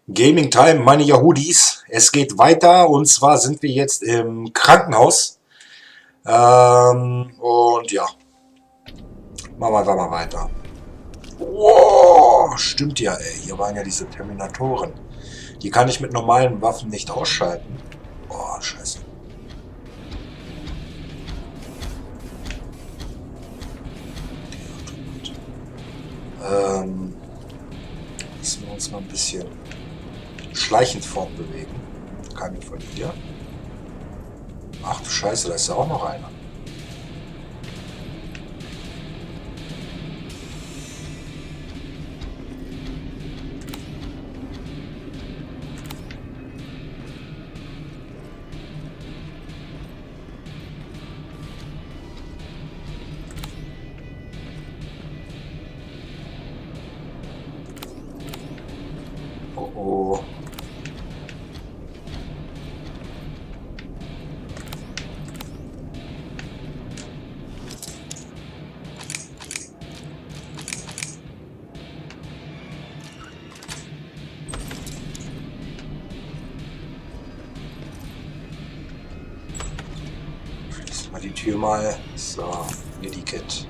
Gaming Time, meine Yahoodies. Es geht weiter und zwar sind wir jetzt im Krankenhaus. Und ja, machen wir einfach mal weiter. Wow, stimmt ja, ey. Hier waren ja diese Terminatoren. Die kann ich mit normalen Waffen nicht ausschalten. Oh, scheiße. Müssen wir uns mal ein bisschen schleichend fortbewegen. Keine von hier. Ach du Scheiße, da ist ja auch noch einer. Oh oh. Schließen wir die Tür mal. So, Medikit.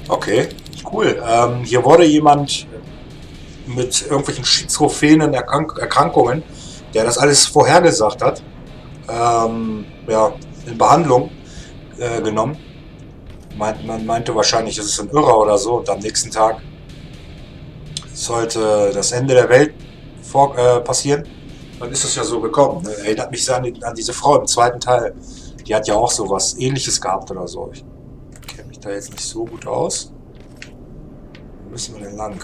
Okay, cool. Hier wurde jemand mit irgendwelchen schizophrenen Erkrankungen, der das alles vorhergesagt hat, ja, in Behandlung genommen. Man meinte wahrscheinlich, es ist ein Irrer oder so, und am nächsten Tag sollte das Ende der Welt passieren. Dann ist es ja so gekommen. Ne? Erinnert mich sehr an diese Frau im zweiten Teil. Die hat ja auch so was Ähnliches gehabt oder so. Ich kenne mich da jetzt nicht so gut aus. Wo müssen wir denn lang?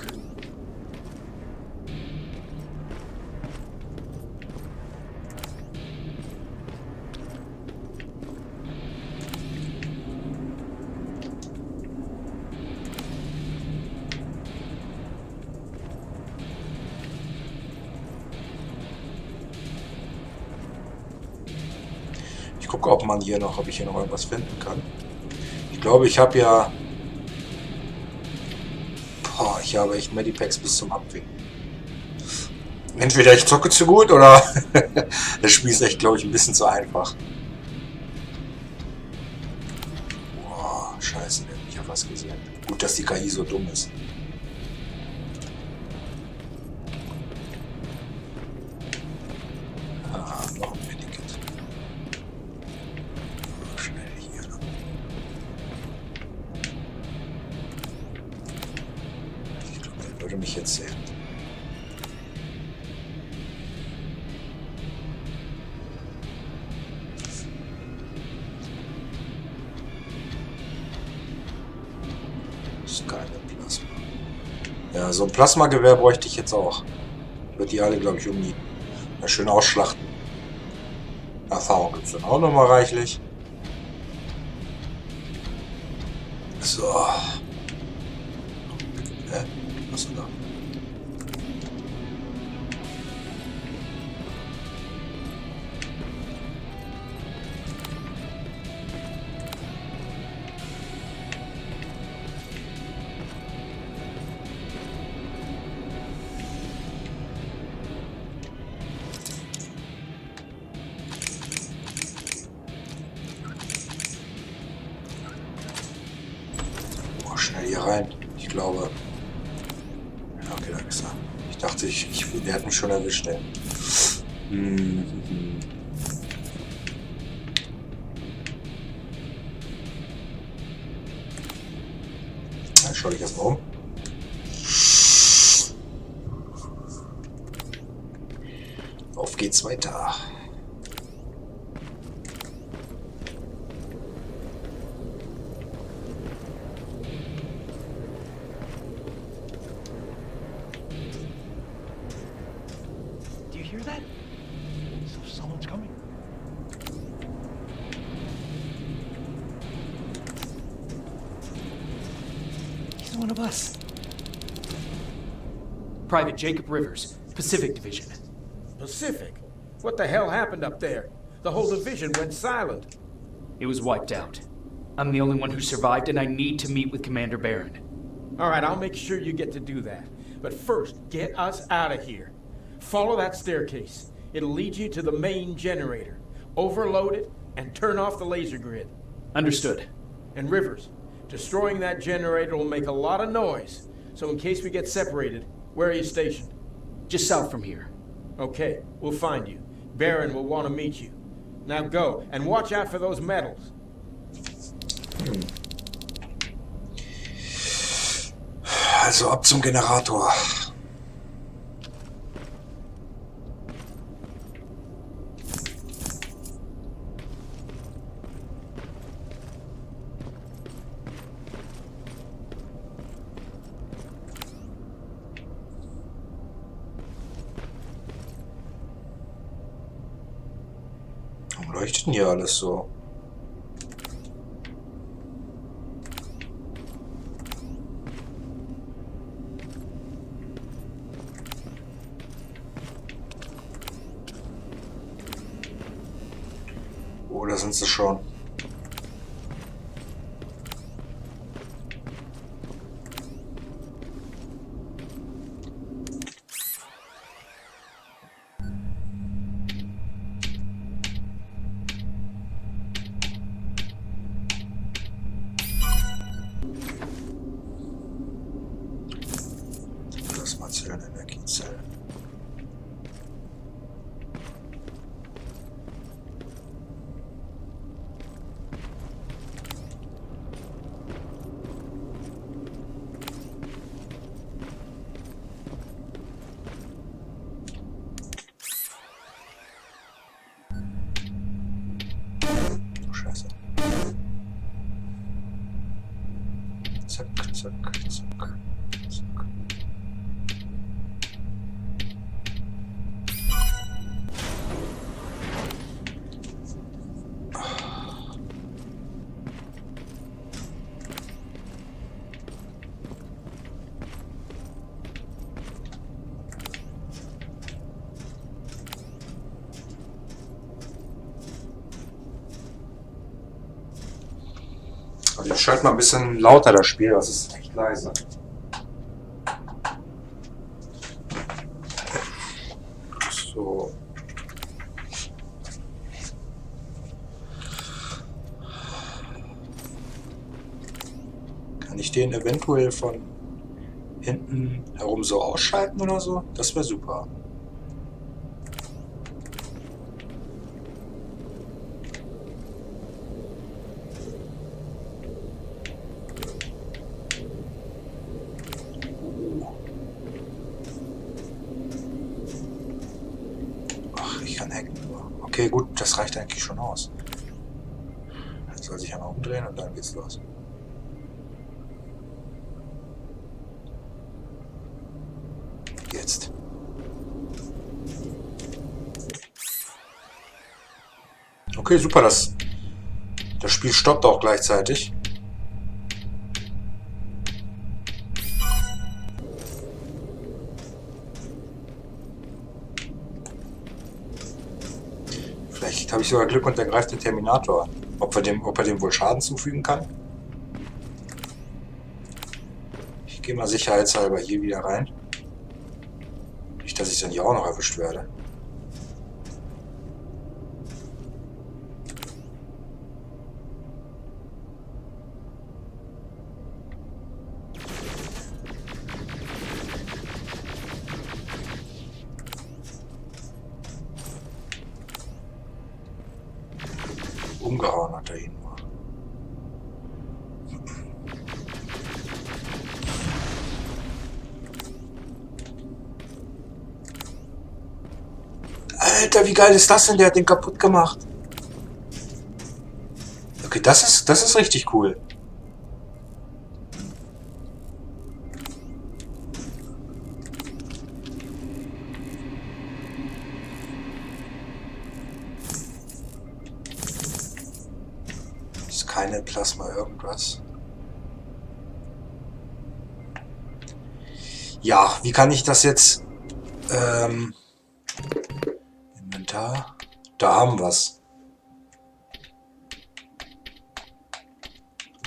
Ich gucke, ob ich hier noch irgendwas finden kann. Ich glaube, ich habe ja... Boah, ich habe echt Medipacks bis zum Abwinken. Entweder ich zocke zu gut oder das Spiel ist echt, glaube ich, ein bisschen zu einfach. Boah, scheiße, der hat mich ja was gesehen. Gut, dass die KI so dumm ist. Ah, noch ein Medikit. Schnell hier. Ich glaube, der würde mich jetzt sehen. Keine Plasma. Ja, so ein Plasmagewehr bräuchte ich jetzt auch. Ich würde die alle, glaube ich, umnieten. Ja, schön ausschlachten. Erfahrung gibt es dann auch nochmal reichlich. So. Hä? Was ist denn da? Schnell hier rein. Ich glaube. Ja, okay, da ist er. Ich dachte, der hat mich schon erwischt, ey. Dann schau dich erstmal um. Auf geht's weiter. one of us. Private Jacob Rivers, Pacific Division. Pacific? What the hell happened up there? The whole division went silent. It was wiped out. I'm the only one who survived, and I need to meet with Commander Barron. All right, I'll make sure you get to do that. But first, get us out of here. Follow that staircase. It'll lead you to the main generator. Overload it and turn off the laser grid. Understood. And Rivers, destroying that generator will make a lot of noise. So in case we get separated, where are you stationed? Just south from here. Okay, we'll find you. Barron will want to meet you. Now go, and watch out for those medals. Also ab zum Generator. Warum leuchtet denn hier alles so? Oh, da sind sie schon. Plasmazellen, Energiezellen. Scheiße. Zack, zack, zack, zack. Also ich schalte mal ein bisschen lauter das Spiel, das ist echt leise. So. Kann ich den eventuell von hinten herum so ausschalten oder so? Das wäre super. Okay, gut, das reicht eigentlich schon aus. Jetzt soll sich einmal umdrehen und dann geht's los. Jetzt. Okay, super, das Spiel stoppt auch gleichzeitig. Vielleicht habe ich sogar Glück und er greift den Terminator an. Ob er dem wohl Schaden zufügen kann? Ich gehe mal sicherheitshalber hier wieder rein. Nicht, dass ich dann hier auch noch erwischt werde. Umgehauen hat er ihn nur. Alter, wie geil ist das denn? Der hat den kaputt gemacht. Okay, das ist richtig cool. Keine Plasma irgendwas. Ja, wie kann ich das jetzt... Inventar. Da haben wir's.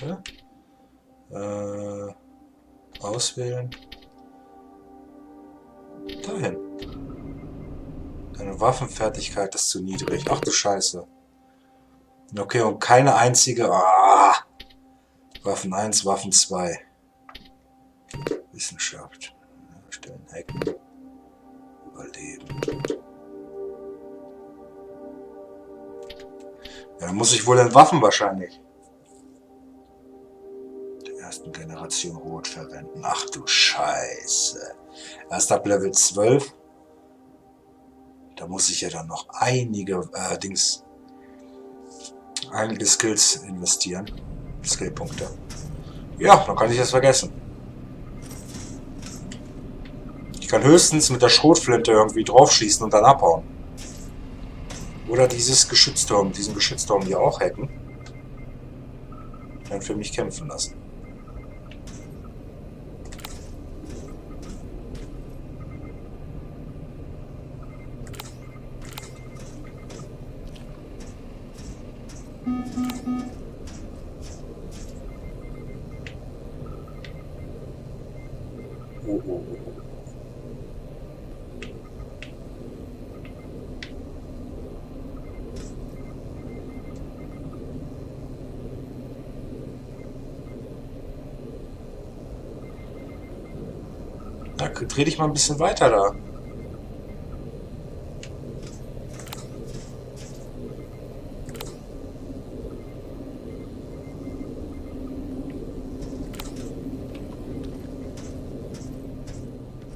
Ja? Auswählen. Dahin. Deine Waffenfertigkeit ist zu niedrig. Ach du Scheiße. Okay, und keine einzige... Waffen 1, Waffen 2. Wissenschaft. Stellen, hacken. Überleben. Ja, dann muss ich wohl in Waffen wahrscheinlich. Der ersten Generation Rot verwenden. Ach du Scheiße. Erst ab Level 12. Da muss ich ja dann noch einige Skills investieren. Skillpunkte. Ja, dann kann ich das vergessen. Ich kann höchstens mit der Schrotflinte irgendwie draufschießen und dann abhauen. Oder diesen Geschützturm hier auch hacken. Dann für mich kämpfen lassen. Oh. Na, dreh dich mal ein bisschen weiter da.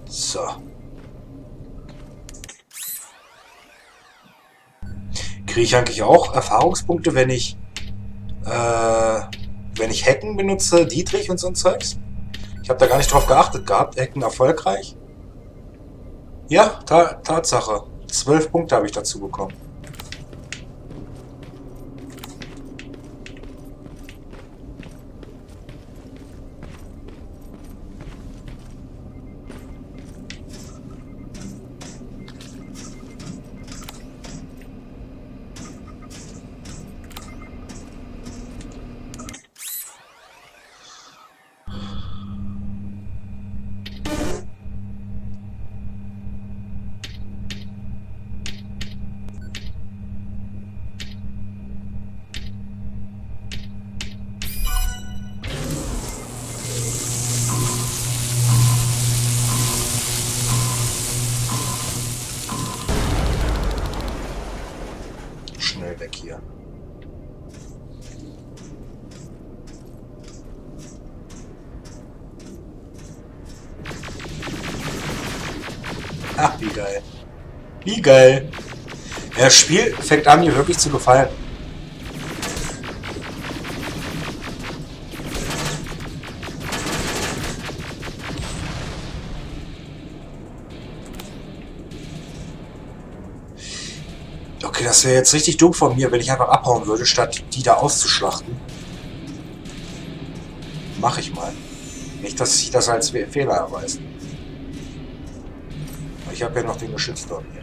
So. Kriege ich eigentlich auch Erfahrungspunkte, wenn ich Hacken benutze, Dietrich und so ein Zeugs? Ich habe da gar nicht drauf geachtet gehabt. Hacken erfolgreich? Ja, Tatsache. 12 Punkte habe ich dazu bekommen. Schnell weg hier. Ach, wie geil. Wie geil. Ja, das Spiel fängt an, mir wirklich zu gefallen. Okay, das wäre jetzt richtig dumm von mir, wenn ich einfach abhauen würde, statt die da auszuschlachten. Mache ich mal. Nicht, dass sich das als Fehler erweist. Ich habe ja noch den Geschützturm hier.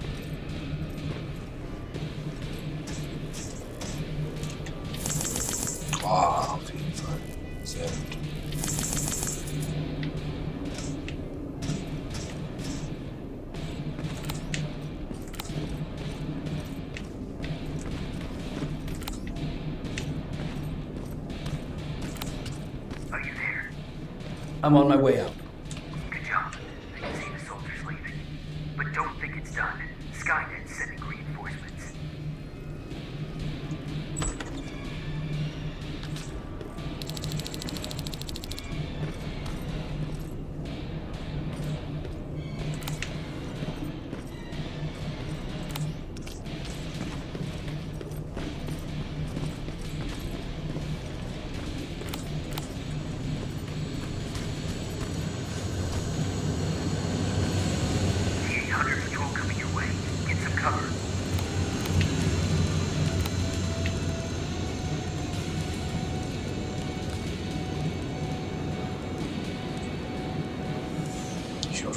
Oh, auf jeden Fall. Sehr gut. I'm on my way out. Good job. I can see the soldiers leaving. But don't think it's done. Skynet's sending reinforcements.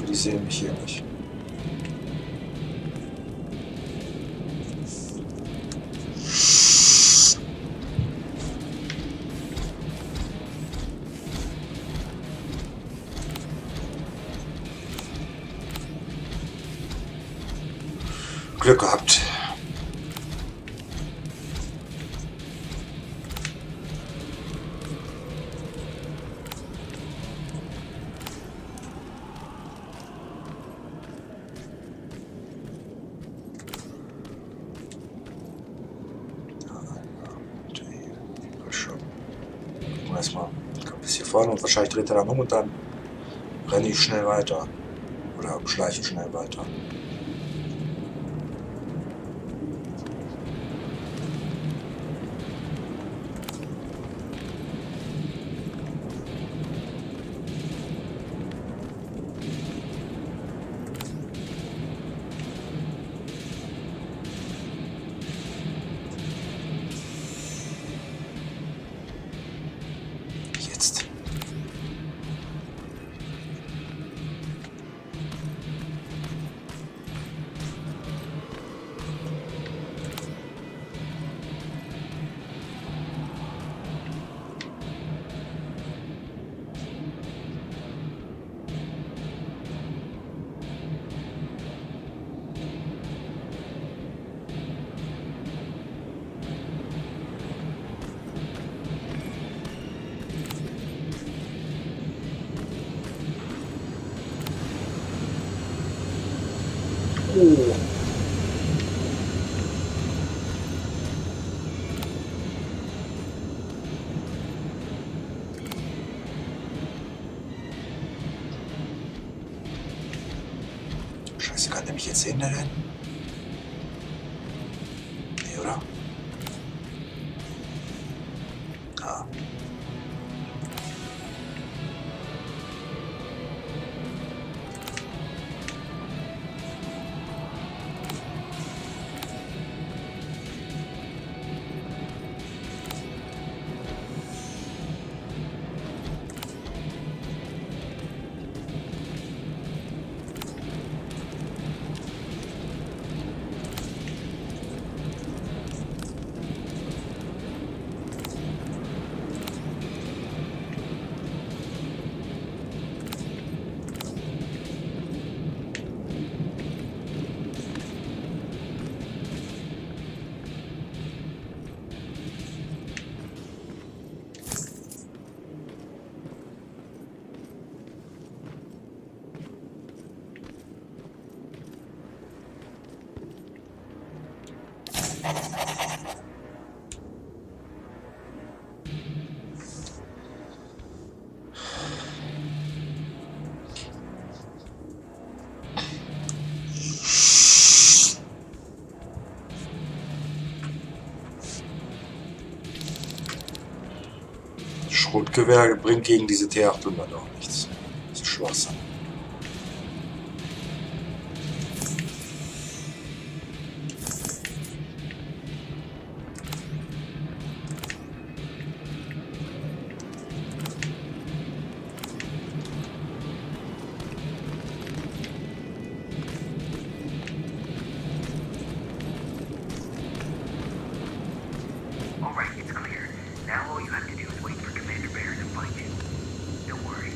die sehen mich hier nicht. Glück gehabt. Erstmal bis hier vorne und wahrscheinlich dreht er dann um und dann renne ich schnell weiter. Oder schleiche schnell weiter. Jetzt. Oh. Scheiße, kann der mich jetzt sehen, der denn? Nee, oder? Ah. Schrotgewehr bringt gegen diese T800 auch nichts. Das ist Schwachsinn. All right, it's clear. Now all you have to do is wait for Commander Bear to find you. Don't worry, it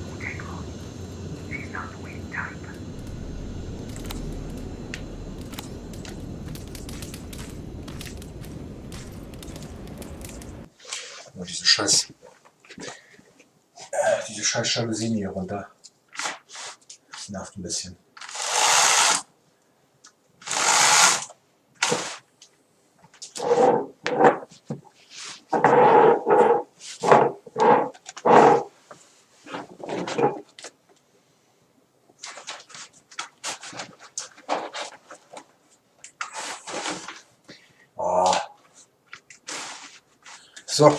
won't take long. She's not the waiting type. Aber diese scheiß Jalousien hier runter. Das nervt ein bisschen. Oh. So.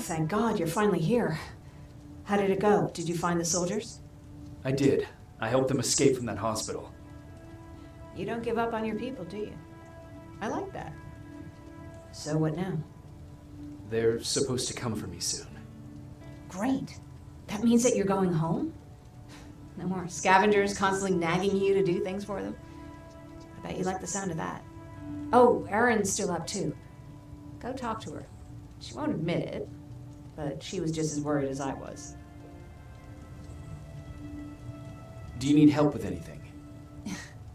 thank God you're finally here. How did it go? Did you find the soldiers? I did. I helped them escape from that hospital. You don't give up on your people, do you? I like that. So what now? They're supposed to come for me soon. Great. That means that you're going home? No more scavengers constantly nagging you to do things for them? I bet you like the sound of that. Oh, Erin's still up too. Go talk to her. She won't admit it, but she was just as worried as I was. Do you need help with anything?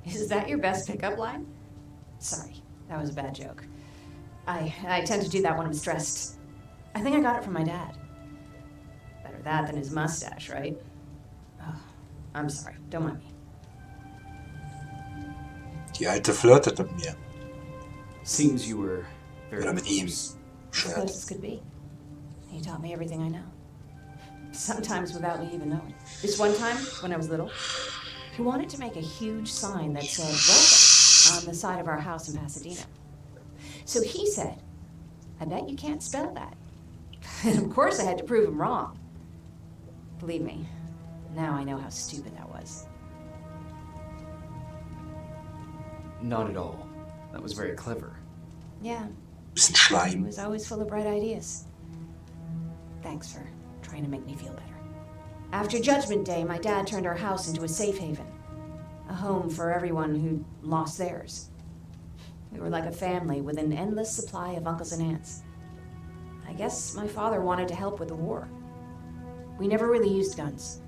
Is that your best pickup line? Sorry, that was a bad joke. I tend to do that when I'm stressed. I think I got it from my dad. Better that than his mustache, right? Oh, I'm sorry, don't mind me. Die Alte flirtet mit mir. Seems you were very Oder mit ihm. close. As close as could be. He taught me everything I know. Sometimes without me even knowing. This one time, when I was little, he wanted to make a huge sign that said "Welcome" on the side of our house in Pasadena. So he said, I bet you can't spell that. And of course I had to prove him wrong. Believe me, now I know how stupid that was. Not at all. That was very clever. Yeah, Bisschen he Schleim. was always full of bright ideas. Thanks for trying to make me feel better. After Judgment Day, my dad turned our house into a safe haven. A home for everyone who'd lost theirs. We were like a family with an endless supply of uncles and aunts. I guess my father wanted to help with the war. We never really used guns.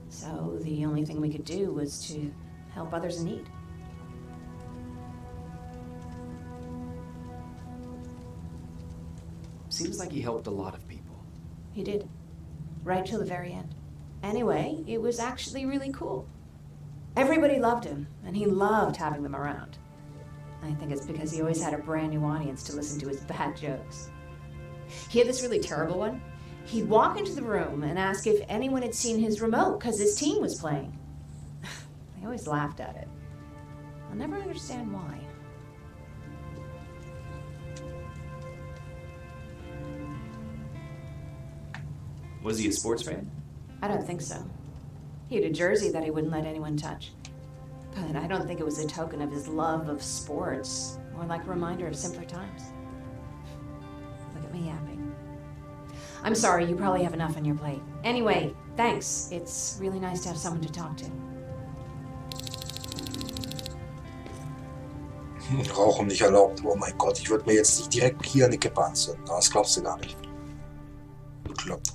So the only thing we could do was to help others in need. Seems like he helped a lot of people. He did. Right till the very end. Anyway, it was actually really cool. Everybody loved him, and he loved having them around. I think it's because he always had a brand new audience to listen to his bad jokes. He had this really terrible one. He'd walk into the room and ask if anyone had seen his remote because his team was playing. I always laughed at it. I'll never understand why. Was he a sports fan? I don't think so. He had a jersey that he wouldn't let anyone touch. But I don't think it was a token of his love of sports, more like a reminder of simpler times. Look at me yapping. I'm sorry, you probably have enough on your plate. Anyway, thanks. It's really nice to have someone to talk to. Rauchen nicht erlaubt. Oh mein Gott, ich würde mir jetzt nicht direkt hier eine Kippe anzünden. Das glaubst du gar nicht. Bekloppt.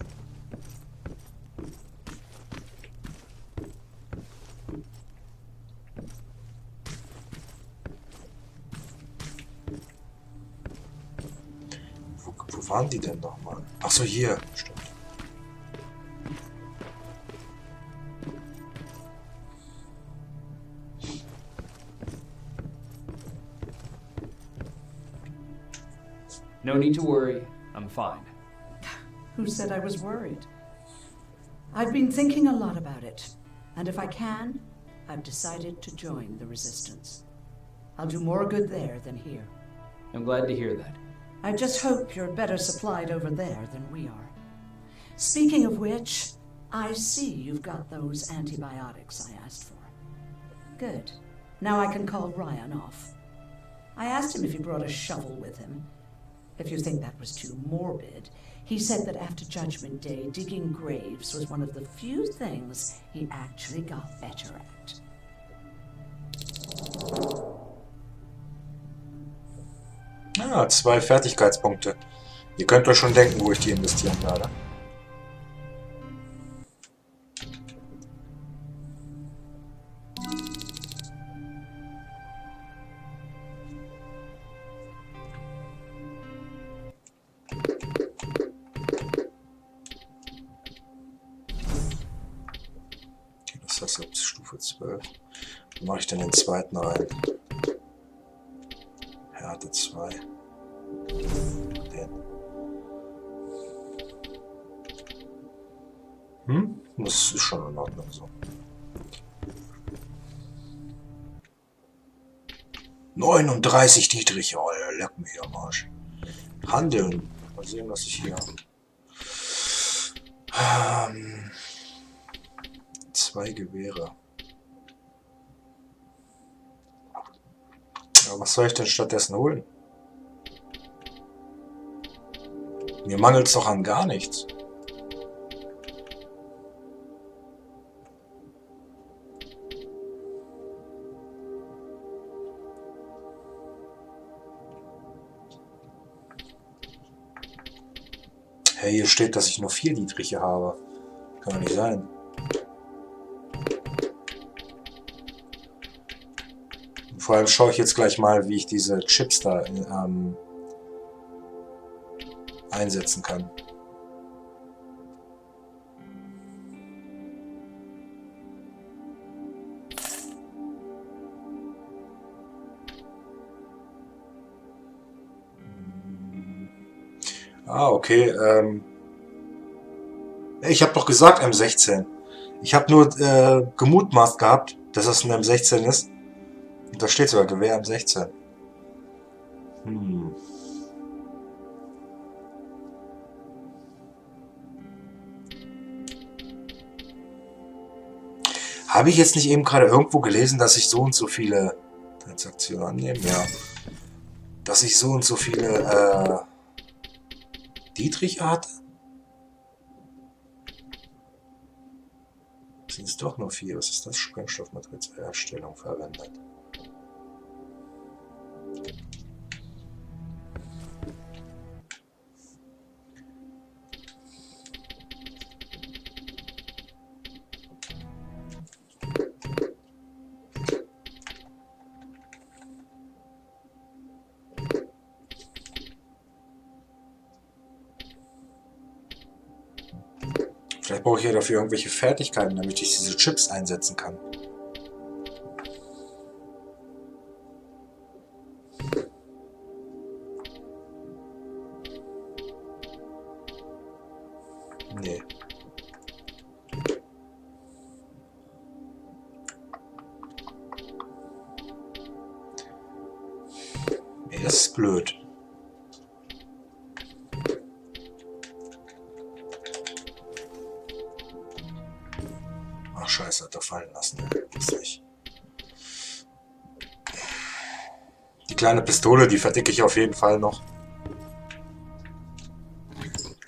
Wo waren die denn nochmal? Ach so, hier. Stimmt. No need to worry. I'm fine. Who said I was worried? I've been thinking a lot about it, and if I can, I've decided to join the Resistance. I'll do more good there than here. I'm glad to hear that. I just hope you're better supplied over there than we are. Speaking of which, I see you've got those antibiotics I asked for. Good. Now I can call Ryan off. I asked him if he brought a shovel with him. If you think that was too morbid, he said that after Judgment Day, digging graves was one of the few things he actually got better at. Ah, 2 Fertigkeitspunkte. Ihr könnt euch schon denken, wo ich die investieren werde. Das heißt, ab Stufe 12. Wo mache ich denn den zweiten rein? Härte 2. Den. Das ist schon in Ordnung so. 39 Dietrich, oh, der leckt mich am Arsch. Handeln. Mal sehen, was ich hier habe. 2 Gewehre. Ja, was soll ich denn stattdessen holen? Mir mangelt es doch an gar nichts. Hey, hier steht, dass ich nur 4 Dietriche habe. Kann doch nicht sein. Und vor allem schaue ich jetzt gleich mal, wie ich diese Chips da einsetzen kann. Ah, okay. Ich habe doch gesagt M16. Ich habe nur gemutmaßt gehabt, dass das ein M16 ist. Und da steht sogar Gewehr M16. Hm. Habe ich jetzt nicht eben gerade irgendwo gelesen, dass ich so und so viele Transaktionen annehme? Ja. Dass ich so und so viele Dietriche hatte? Sind es doch nur 4. Was ist das? Sprengstoffmaterial zur Herstellung verwendet. Vielleicht brauche ich ja dafür irgendwelche Fertigkeiten, damit ich diese Chips einsetzen kann. Nee. Nee, das ist blöd. Ach scheiße, hat er fallen lassen. Die kleine Pistole, die verdicke ich auf jeden Fall noch.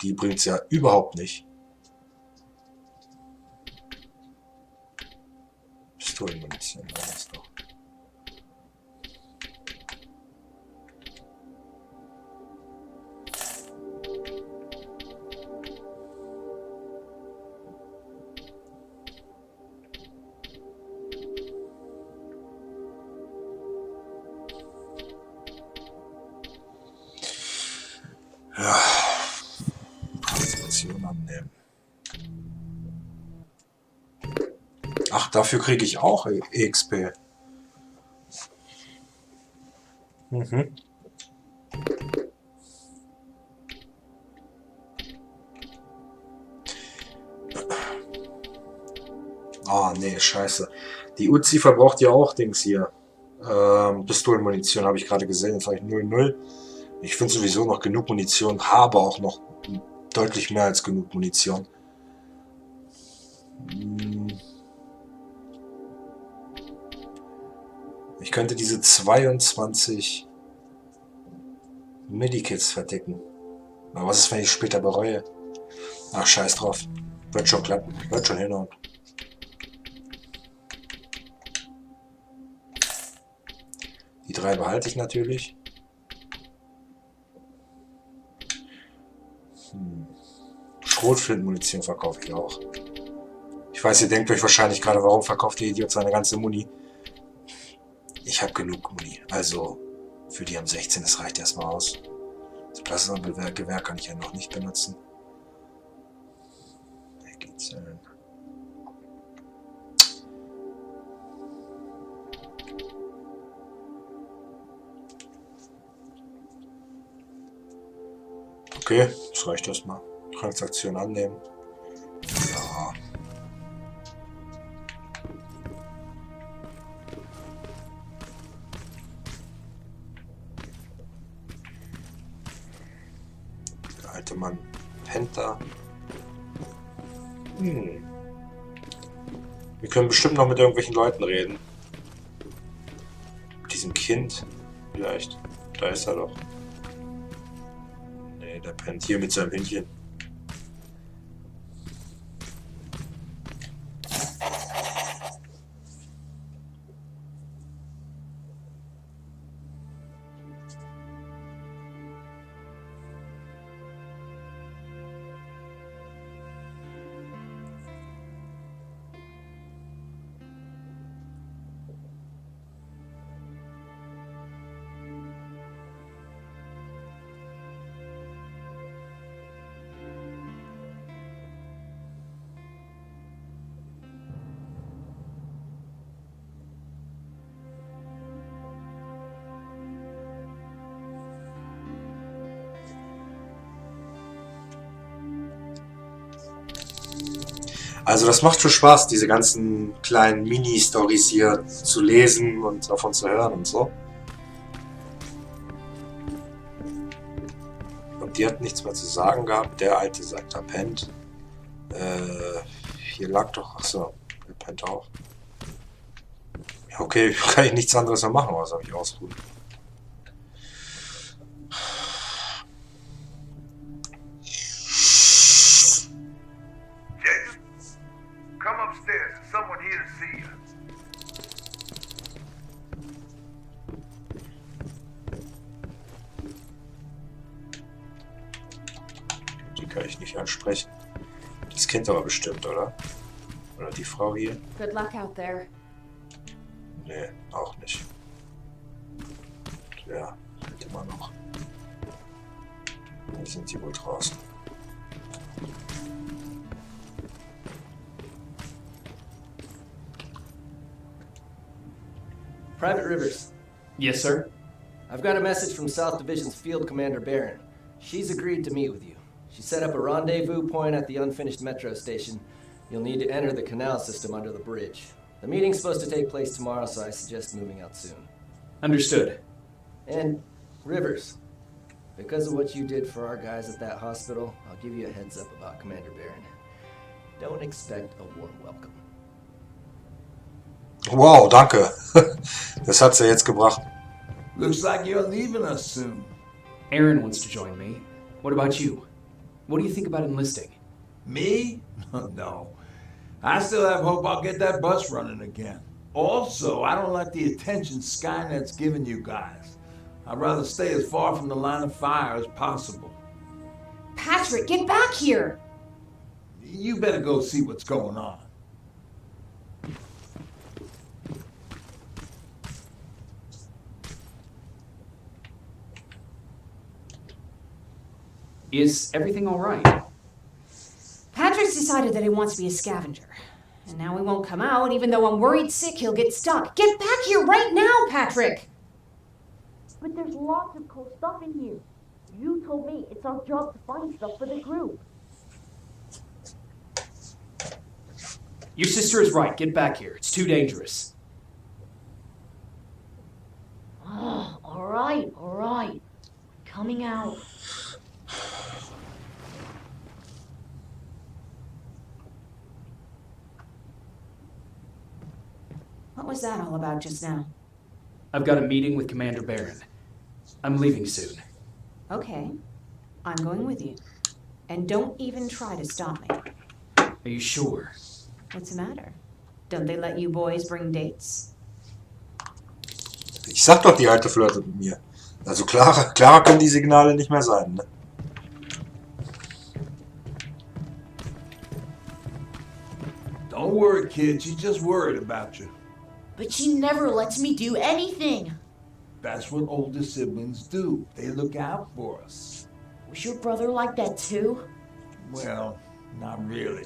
Die bringt es ja überhaupt nicht. Pistolenmunition war das doch. Ja. Konzentration annehmen. Ach, dafür kriege ich auch EXP. Mhm. Ah, nee, scheiße. Die Uzi verbraucht ja auch Dings hier. Pistolenmunition habe ich gerade gesehen. Jetzt habe ich 0,0. Ich finde sowieso noch genug Munition, habe auch noch deutlich mehr als genug Munition. Ich könnte diese 22 Medikits verdecken. Aber was ist, wenn ich später bereue? Ach, scheiß drauf. Wird schon klappen. Wird schon hinhauen. Die 3 behalte ich natürlich. Schrotflintenmunition verkaufe ich auch. Ich weiß, ihr denkt euch wahrscheinlich gerade, warum verkauft der Idiot seine ganze Muni? Ich habe genug Muni. Also für die M16, das reicht erstmal aus. Das Plasmagewehr kann ich ja noch nicht benutzen. Energiezellen. Okay, das reicht erstmal. Transaktion annehmen. Ja. Der alte Mann pennt da. Wir können bestimmt noch mit irgendwelchen Leuten reden. Mit diesem Kind vielleicht. Da ist er doch. Nee, der pennt hier mit seinem Hündchen. Also das macht schon Spaß, diese ganzen kleinen Mini-Storys hier zu lesen und davon zu hören und so. Und die hat nichts mehr zu sagen gehabt. Der Alte sagt, er pennt. Hier lag doch... Achso, der pennt auch. Ja, okay, kann ich nichts anderes mehr machen, außer mich ausruhen. Come upstairs. There's someone here to see you. Die kann ich nicht ansprechen. Das Kind aber bestimmt, oder? Oder die Frau hier? Good luck out there. Nee, auch nicht. Ja, halt immer noch. Hier sind die wohl draußen. Private Rivers, Yes, sir? I've got a message from South Division's Field Commander Barron. She's agreed to meet with you. She set up a rendezvous point at the unfinished metro station. You'll need to enter the canal system under the bridge. The meeting's supposed to take place tomorrow, so I suggest moving out soon. Understood. And, Rivers, because of what you did for our guys at that hospital, I'll give you a heads up about Commander Barron. Don't expect a warm welcome. Wow, danke. Das hat's ja jetzt gebracht. Looks like you're leaving us soon. Aaron wants to join me. What about you? What do you think about enlisting? Me? No. I still have hope I'll get that bus running again. Also, I don't like the attention Skynet's giving you guys. I'd rather stay as far from the line of fire as possible. Patrick, get back here! You better go see what's going on. Is everything all right? Patrick's decided that he wants to be a scavenger. And now he won't come out, even though I'm worried sick he'll get stuck. Get back here right now, Patrick! But there's lots of cool stuff in here. You told me it's our job to find stuff for the group. Your sister is right. Get back here. It's too dangerous. Oh, alright. Coming out. What was that all about just now? I've got a meeting with Commander Barron. I'm leaving soon. Okay, I'm going with you. And don't even try to stop me. Are you sure? What's the matter? Don't they let you boys bring dates? Ich sag doch, die Alte flirtet mit mir. Also klarer können die Signale nicht mehr sein, ne? Don't worry, kid. She's just worried about you. But she never lets me do anything. That's what older siblings do. They look out for us. Was your brother like that too? Well, not really.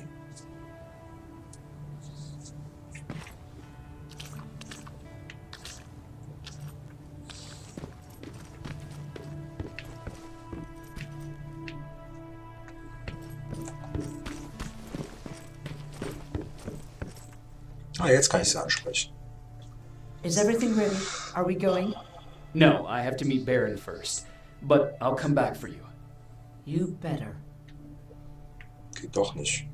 Ah, jetzt kann ich sie ansprechen. Is everything ready? Are we going? No, I have to meet Barron first. But I'll come back for you. You better. Geht doch nicht.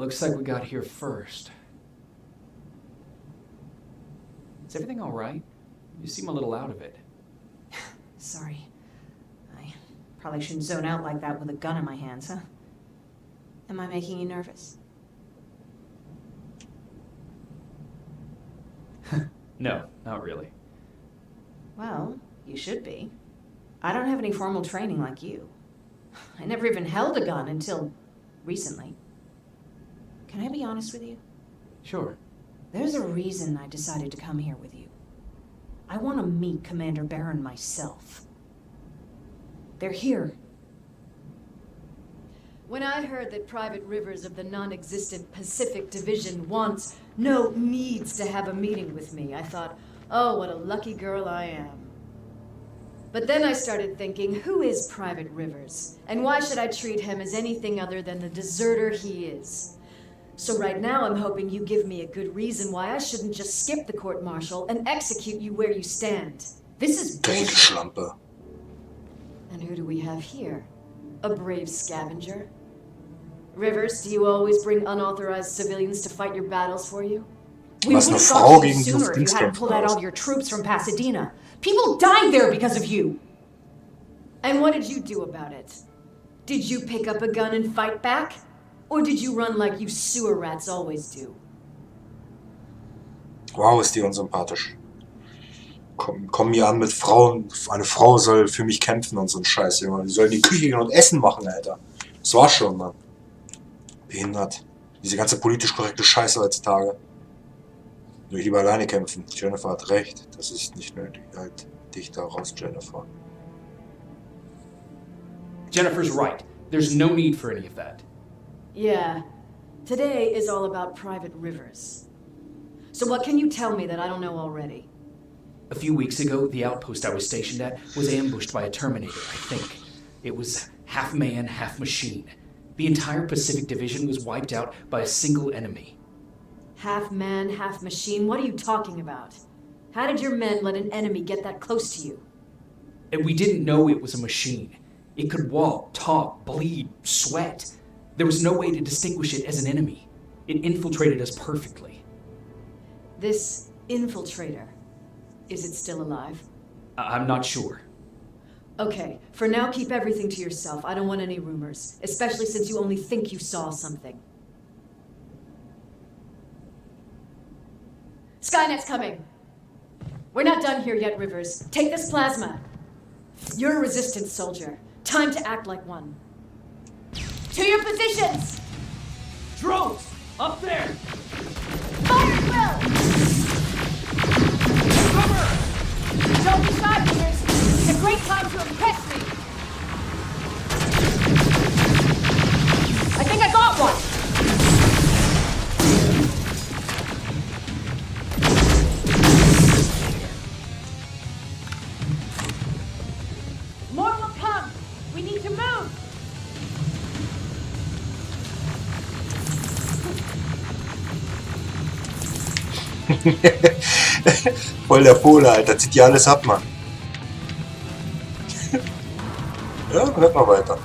Looks like we got here first. Is everything all right? You seem a little out of it. Sorry. I probably shouldn't zone out like that with a gun in my hands, huh? Am I making you nervous? No, not really. Well, you should be. I don't have any formal training like you. I never even held a gun until recently. Can I be honest with you? Sure. There's a reason I decided to come here with you. I want to meet Commander Barron myself. They're here. When I heard that Private Rivers of the non-existent Pacific Division needs to have a meeting with me, I thought, oh, what a lucky girl I am. But then I started thinking, who is Private Rivers? And why should I treat him as anything other than the deserter he is? So right now I'm hoping you give me a good reason why I shouldn't just skip the court-martial and execute you where you stand. This is bullshit. Schlampe. And who do we have here? A brave scavenger? Rivers, do you always bring unauthorized civilians to fight your battles for you? We would have got you sooner if you hadn't pulled out all your troops from Pasadena. People died there because of you! And what did you do about it? Did you pick up a gun and fight back? Or did you run like you sewer rats always do? Wow, ist die unsympathisch. Kommen hier an mit Frauen. Eine Frau soll für mich kämpfen und so ein Scheiß, Junge. Die sollen die Küche gehen und Essen machen, Alter. Das war's schon, Mann. Behindert. Diese ganze politisch korrekte Scheiße heutzutage. Würde ich lieber alleine kämpfen. Jennifer hat recht. Das ist nicht nötig. Halt dich da raus, Jennifer. Jennifer's right. There's no need for any of that. Yeah. Today is all about Private Rivers. So what can you tell me that I don't know already? A few weeks ago, the outpost I was stationed at was ambushed by a Terminator, I think. It was half man, half machine. The entire Pacific Division was wiped out by a single enemy. Half man, half machine? What are you talking about? How did your men let an enemy get that close to you? And we didn't know it was a machine. It could walk, talk, bleed, sweat. There was no way to distinguish it as an enemy. It infiltrated us perfectly. This infiltrator, is it still alive? I'm not sure. Okay, for now keep everything to yourself. I don't want any rumors, especially since you only think you saw something. Skynet's coming. We're not done here yet, Rivers. Take this plasma. You're a resistance soldier. Time to act like one. To your positions! Drones! Up there! Fire at will! Cover! Don't be shy, Rivers. It's a great time to impress me. I think I got one. More will come. We need to move. Voll der Pole, Alter. Zieht ja alles ab, Mann. Ja, hört mal weiter.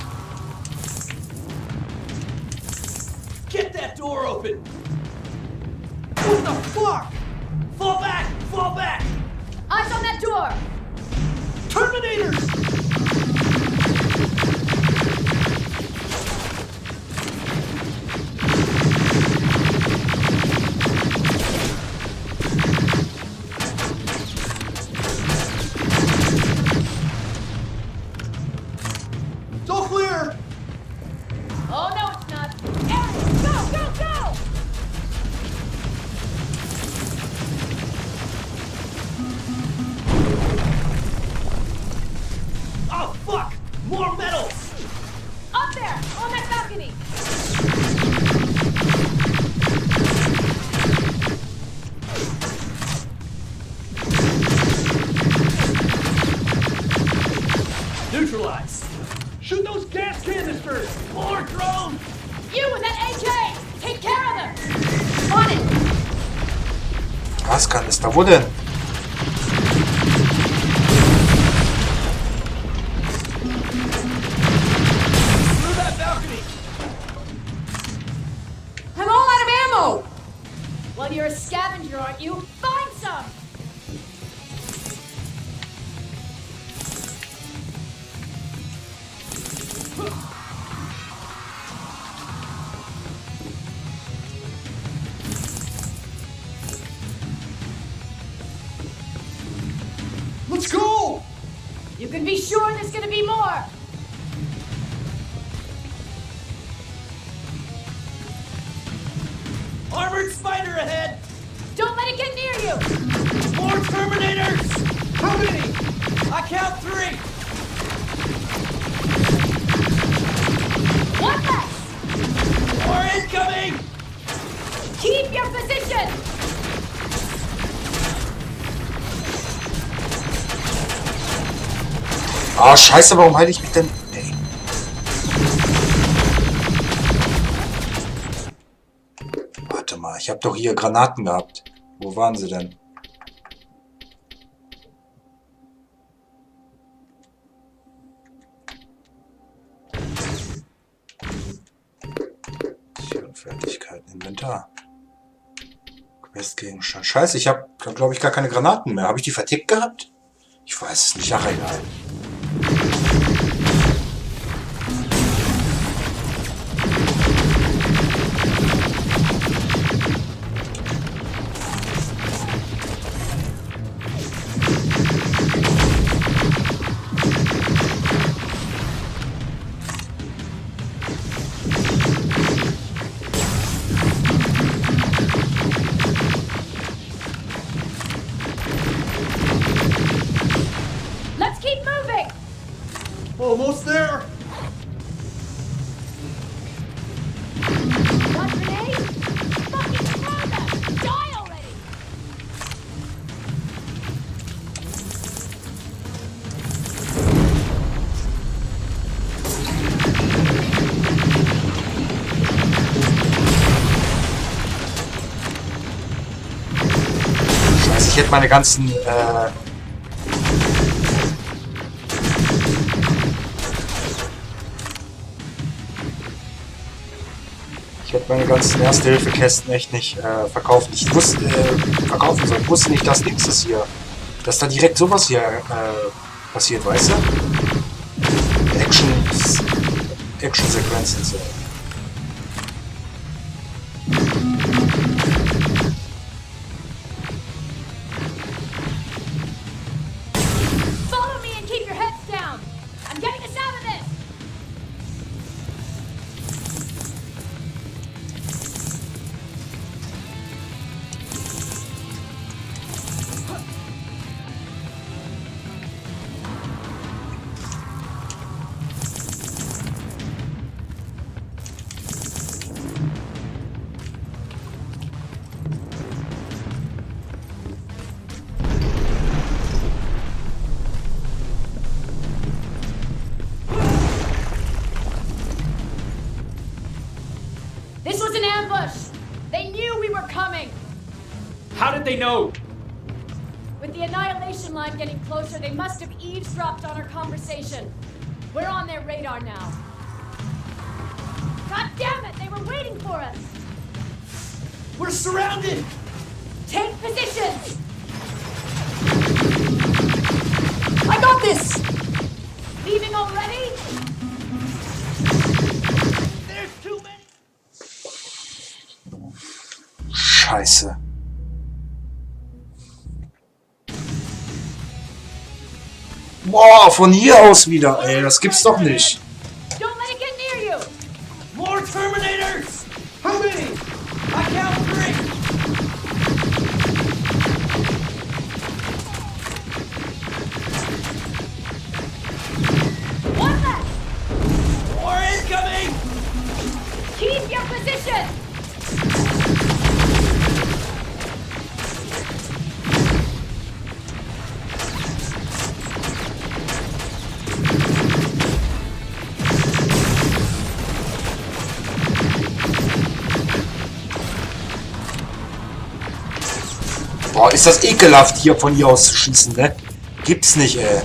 Get that door open! What the fuck? Fall back! Fall back! Eyes on that door! Terminators! It's all clear! Oh, no, it's not. Eric, go, go, go! Oh, fuck! More metals! Up there, on that balcony! Neutralized! Shoot those gas canisters! More drones! You with that AK! Take care of them! On it! Gaskanister, wo denn? Through that balcony! I'm Let's go! You can be sure there's gonna be more. Armored spider ahead! Don't let it get near you. More Terminators! How many? I count 3! One less. More incoming! Keep your position. Ah, scheiße, warum halte ich mich denn... Ey. Warte mal, ich habe doch hier Granaten gehabt. Wo waren sie denn? Fertigkeiten, Inventar. Questgegenstand. Scheiße, ich habe, glaube ich, gar keine Granaten mehr. Habe ich die vertickt gehabt? Ich weiß es nicht. Ach, egal. Let's keep moving. Almost there! Got grenade? Fucking throw them. Die already. Scheiße, ich hätte meine ganzen, ich hätte meine ganzen Erste-Hilfe-Kästen echt nicht verkauft. Ich wusste, verkaufen sollen. Ich wusste nicht, dass links ist hier. Dass da direkt sowas hier passiert, weißt du? Action-Sequenzen so. Follow me and keep your heads down. I'm getting us out of this. This was an ambush. They knew we were coming. How did they know? With the annihilation line getting closer, they must have eavesdropped on our conversation. We're on their radar now. God damn it, they were waiting for us. We're surrounded! Take positions. I got this. Leaving already? There's too many! Scheiße. Boah, von hier aus wieder, ey, das gibt's doch nicht. Don't let it get near you. More Terminators! How many? I count 3! One less. More incoming! Keep your position. Boah, ist das ekelhaft, hier von hier aus zu schießen, ne? Gibt's nicht, ey.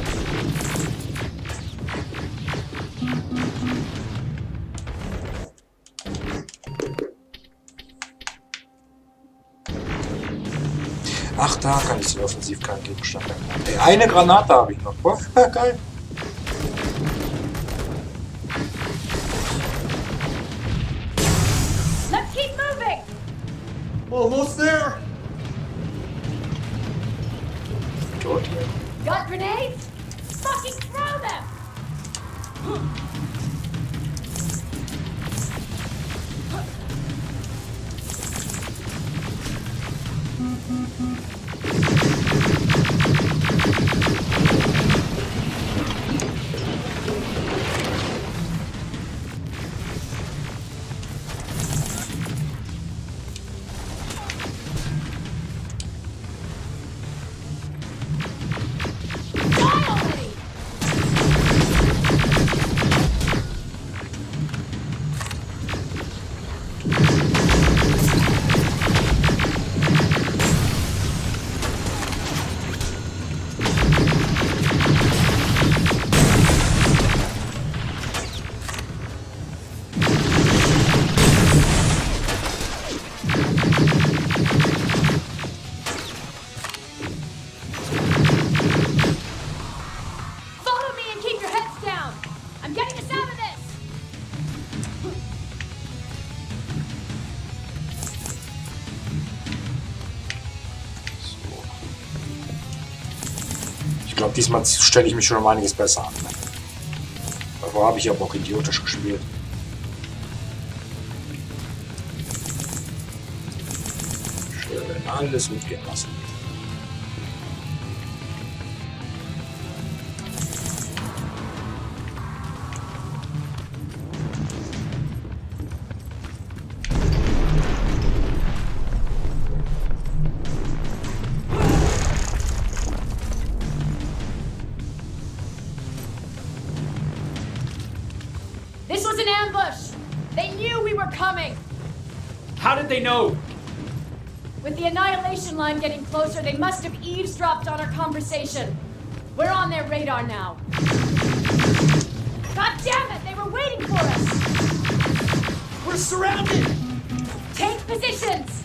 Ach, da kann ich den Offensivgegenstand erkennen. Ey, eine Granate habe ich noch. Boah, geil. Let's keep moving. Almost there! Tot. Got grenades? Fucking throw them! Ich glaube, diesmal stelle ich mich schon um einiges besser an. Davor habe ich aber auch idiotisch gespielt. Schön alles mitgehen lassen. This was an ambush! They knew we were coming! How did they know? With the annihilation line getting closer, they must have eavesdropped on our conversation. We're on their radar now. God damn it! They were waiting for us! We're surrounded! Take positions!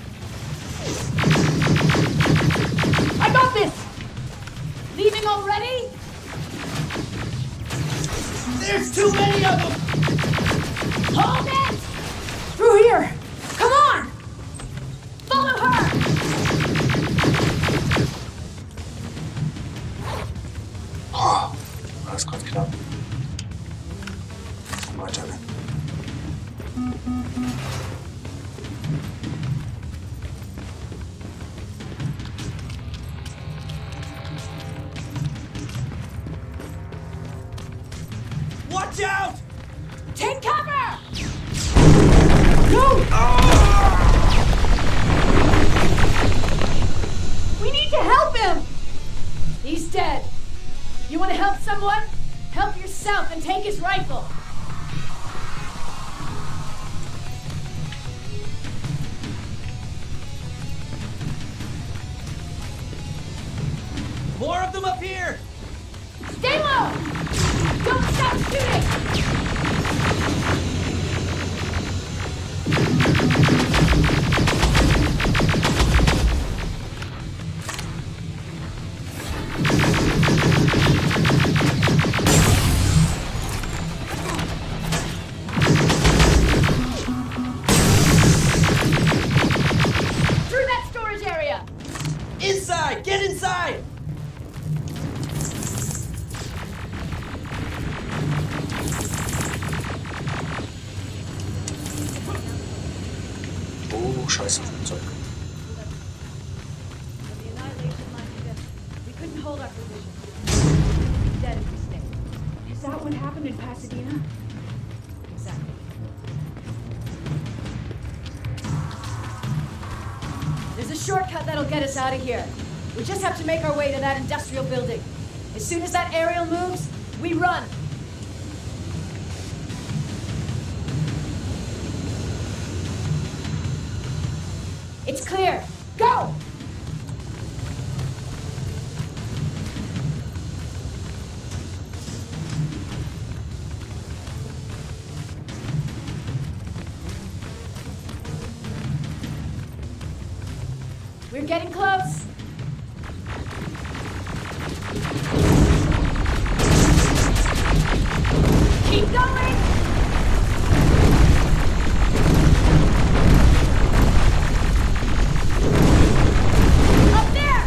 I got this! Leaving already? There's too many of them! Hold it! Through here! Come on! Follow her! Oh, alles ganz knapp. Weitergehen. Watch out! Take cover! No! We need to help him! He's dead. You want to help someone? Help yourself and take his rifle. More of them up here! Stay low! Don't stop shooting! Through that storage area! Inside! Get inside! Oh, scheiße, Flugzeug. The annihilation line hit us. We couldn't hold our position. We'd be dead if we stayed. Is that what happened in Pasadena? Exactly. There's a shortcut that'll get us out of here. We just have to make our way to that industrial building. As soon as that aerial moves, we run. It's clear. Go! We're getting close. Keep going! Up there!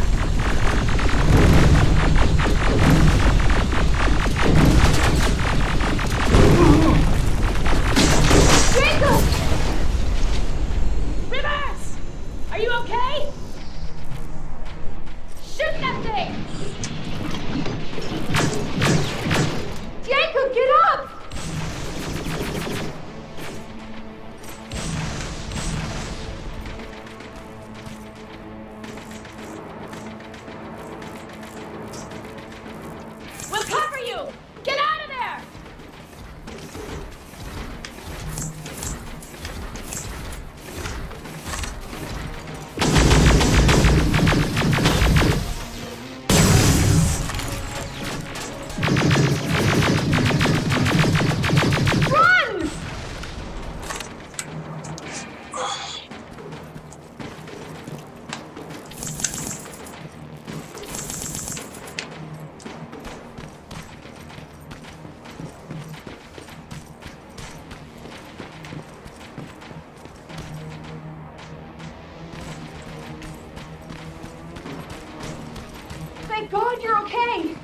God, you're okay!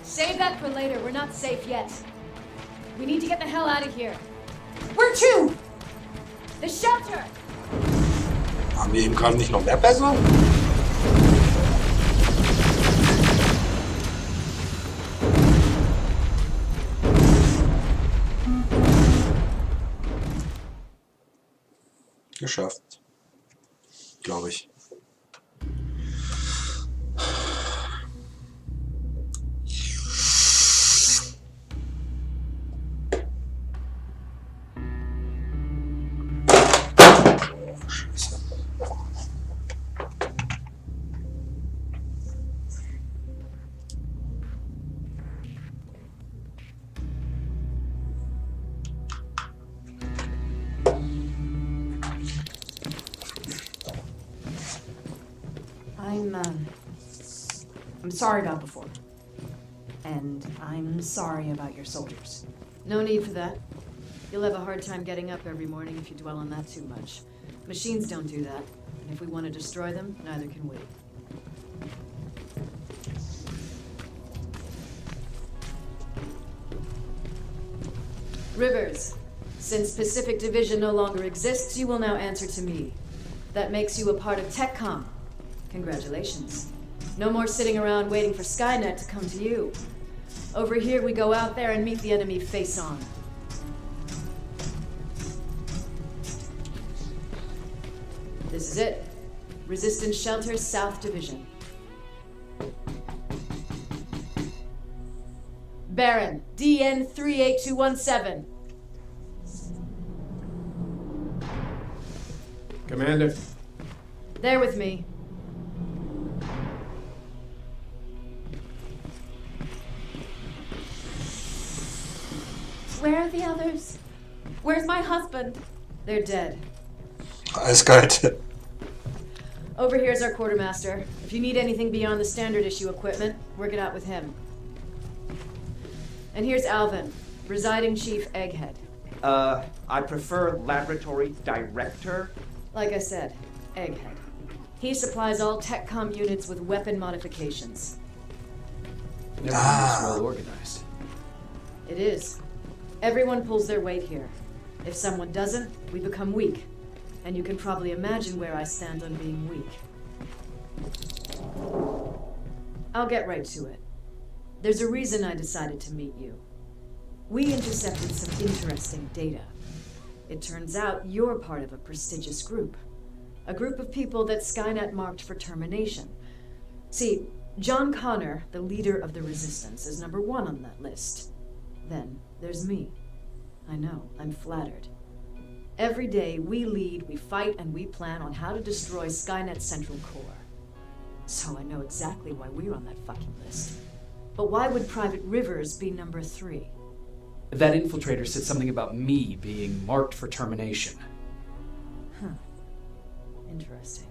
Save that for later. We're not safe yet. We need to get the hell out of here. Where to? The shelter! Haben wir eben gerade nicht noch mehr Personen? Geschafft. Glaube ich. I'm sorry about before. And I'm sorry about your soldiers. No need for that. You'll have a hard time getting up every morning if you dwell on that too much. Machines don't do that. And if we want to destroy them, neither can we. Rivers, since Pacific Division no longer exists, you will now answer to me. That makes you a part of TechCom. Congratulations. No more sitting around waiting for Skynet to come to you. Over here, we go out there and meet the enemy face on. This is it. Resistance Shelter, South Division. Baron, DN 38217. Commander. They're with me. Where are the others? Where's my husband? They're dead. Eiskalt. Over here's our quartermaster. If you need anything beyond the standard issue equipment, work it out with him. And here's Alvin, presiding chief Egghead. I prefer laboratory director. Like I said, Egghead. He supplies all TechCom units with weapon modifications. Everything is well organized. It is. Everyone pulls their weight here. If someone doesn't, we become weak. And you can probably imagine where I stand on being weak. I'll get right to it. There's a reason I decided to meet you. We intercepted some interesting data. It turns out you're part of a prestigious group. A group of people that Skynet marked for termination. See, John Connor, the leader of the Resistance, is number 1 on that list. Then there's me. I know, I'm flattered. Every day we lead, we fight, and we plan on how to destroy Skynet's central core. So I know exactly why we're on that fucking list. But why would Private Rivers be number 3? That infiltrator said something about me being marked for termination. Huh. Interesting.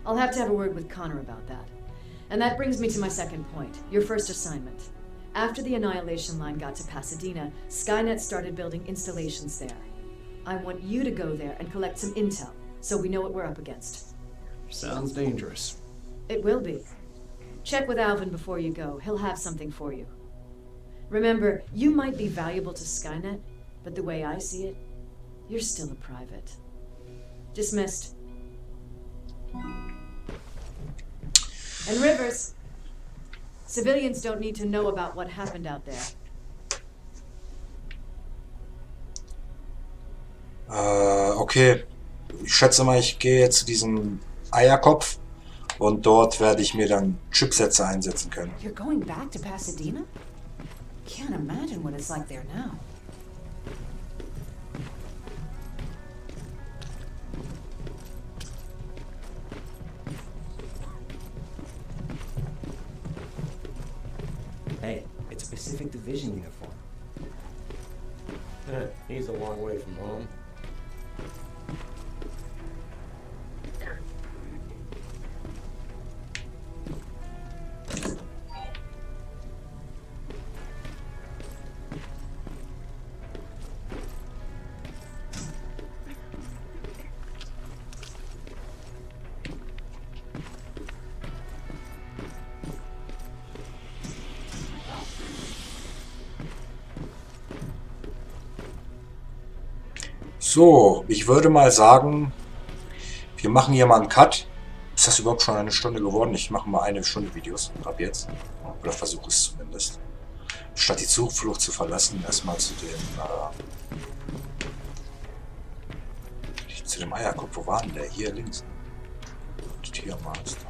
I'll have to have a word with Connor about that. And that brings me to my second point, your first assignment. After the Annihilation Line got to Pasadena, Skynet started building installations there. I want you to go there and collect some intel, so we know what we're up against. Sounds dangerous. It will be. Check with Alvin before you go. He'll have something for you. Remember, you might be valuable to Skynet, but the way I see it, you're still a private. Dismissed. And Rivers, civilians don't need to know about what happened out there. Okay. Ich schätze mal, ich gehe jetzt zu diesem Eierkopf und dort werde ich mir dann Chipsätze einsetzen können. You're going back to Pasadena? Can't imagine what it's like there now. Hey, it's a Pacific Division uniform. He's a long way from home. So, ich würde mal sagen, wir machen hier mal einen Cut. Ist das überhaupt schon eine Stunde geworden? Ich mache mal eine Stunde Videos ab jetzt. Oder versuche es zumindest. Statt die Zuflucht zu verlassen, erstmal zu dem Eierkopf. Wo war denn der? Hier links. Tiermeister.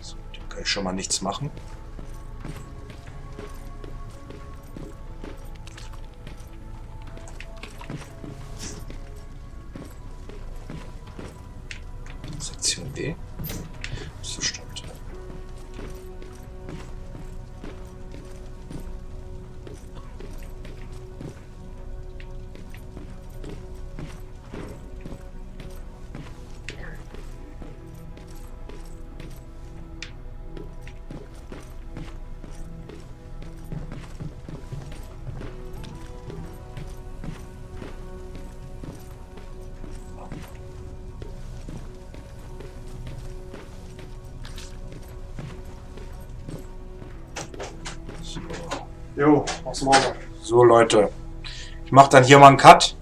So, dem kann ich schon mal nichts machen. Sektion B. So stimmt. Jo, aus dem Auto. So Leute, ich mache dann hier mal einen Cut.